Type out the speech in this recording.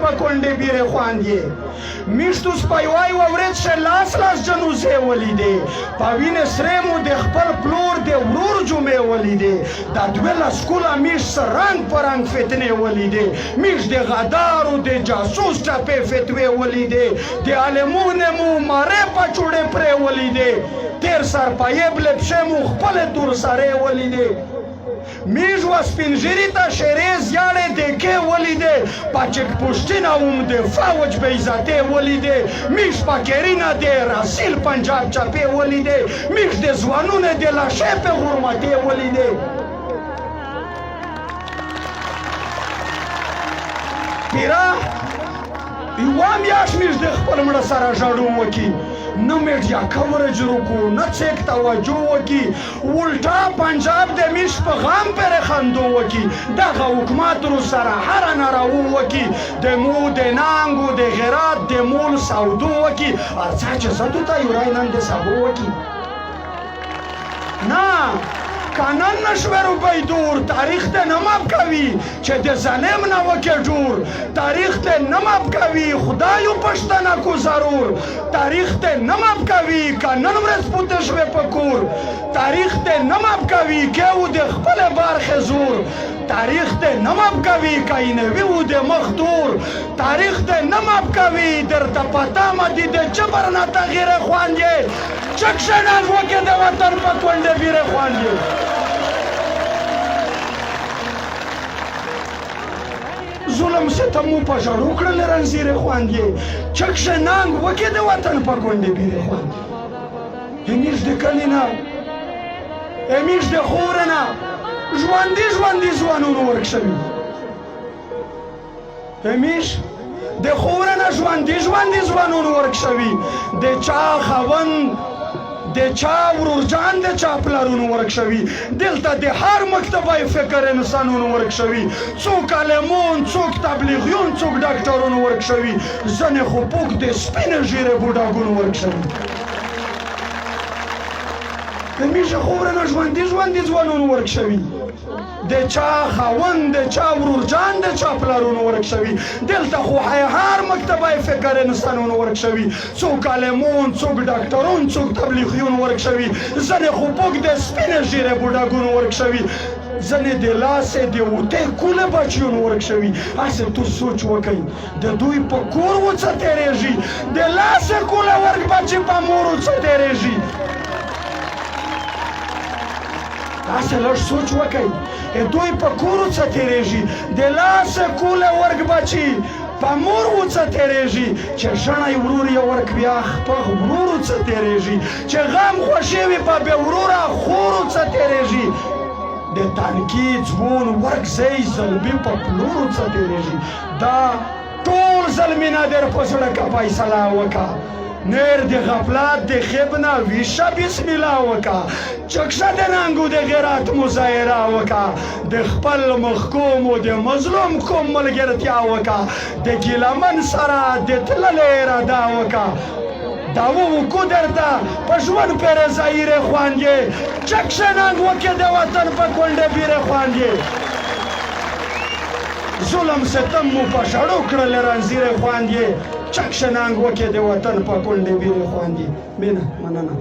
په کونډې بیرې خواندې میشتو سپیوای وورېد شه لاس لاس جنوزې ولیدې په وینې سرې مو د خپل پلور د ورور جمعې ولیدې دا 12 کاله میش سه رنګ په رنګ فتنې ولیدې میش د غدارو د جاسوس ټپې فتوې ولیدې د عالمونې مو مارې پچوړې پرې ولیدې تیر سر پایې بلې پښې مو خپلې تور سرې ولیدې میژ و سپینږیري ته شیرې زیاړې دیګې ولیدې په چک پوشټینه هم د فوج بې عزتې ولیدې میژ په کیرینه د راسیل پنجاب چپې ولیدې میژ د ځوانونو د لاشې په غرمتې ولیدې پیرا یوه میاشت میژ د خپل مړه سره ژړو وکړي نه میډیا کوریج وکړو نه څوک توجه وکړي الټا پنجاب د میش په غم پرې خندو وکړي دغه حکومت سره هره نارو وکړي د مو د نانګو د غیرات د مول سودو وکړي هر څه چې زدو ته یورای نن د سبو وکړي نه کانن نشوه روپی دور تاریخ ته نماب کوي چې د ظالم نه وکې جوړ تاریخ ته نماب کوي خدایو پښتنه کو ضرور تاریخ ته نماب کوي کانن ورځ پوته شوه په کور تاریخ ته نماب کوي کېو د خپل بار خزور تاریخ ته نماب کوي کاینوي و د مخدور تاریخ ته نماب کوي درته پتا مدي د جبر نه تغییر خواندې چک شنان وکې د وطن په کونډه بیره خواندې ظلم ستمو په ژړو کړل رنځیرې خواندې چک شنان وکې د وطن په کونډه بیره خواندې همیش د کلي نه همیش د خوره نه ژوندي ژوندي ځوانونو ورک شوي همیش د خوره نه ژوندي ژوندي ځوانونو ورک شوي د چا خاوند د چا ورورجان د چا پلارونو ورک شوي دلته د هر مکتبه فکر انسانونو ورک شوي څوک عالمون څوک تبلیغیون څوک ډاکټرونو ورک شوي ځنې خو پوک د سپینې ږیرې بوډاګونو ورک شوي همیشه خوره نه ژوندي ژوندي ځوانونو ورک شوي د چا خاوند د چا ورورجان د چا پلارونو ورک شوي دلته خو هر مکتبه فکر انسانونو ورک شوي څوک عالمون څوک ډاکټرون څوک تبلیغیون ورک شوي ځنې خو پوک د سپینې ږیرې بوډاګونو ورک شوي ځنې د لاسې د اوتې کوله بچیونو ورک شوي هسې تو سوچ وکئ د دوی په کور و څه تېرېږي د لاسې کوله ورک بچي په مور و څه تېرېږي هسې لږ سوچ وکئ دوی په کورو څه تېرېږي د لاسه کوله ورک بچي په مور و څه تېرېږي چې ژڼی ورور یې ورک بیا خپل ورورو څه تېرېږي چې غم خوښې وي په بې وروره خورو څه تېرېږي د تانکي ځوون ورک ځای زلمي په پلورو څه تېرېږي دا ټول زلمي نادر په زړه که فیصله وکړه نیر د غفلت د خیب نه ویشه بسم الله وکا چکشه د ننګو د غیرت مظاهره وکا د خپل محکوم و د مظلوم کوم ملګرتیا وکا د ګیلمن سره د تللې اراده وکا دا وکړو درته په ژوند پرې ظاهرې خواندې چکشه ننګ وکې د وطن په کونډه بیرې خواندې ظلم ستم مو په ژړو کړل رنځیرې خواندې چک شنانګ وکې د وطن په کونډې بیرې خواندې مینه مننه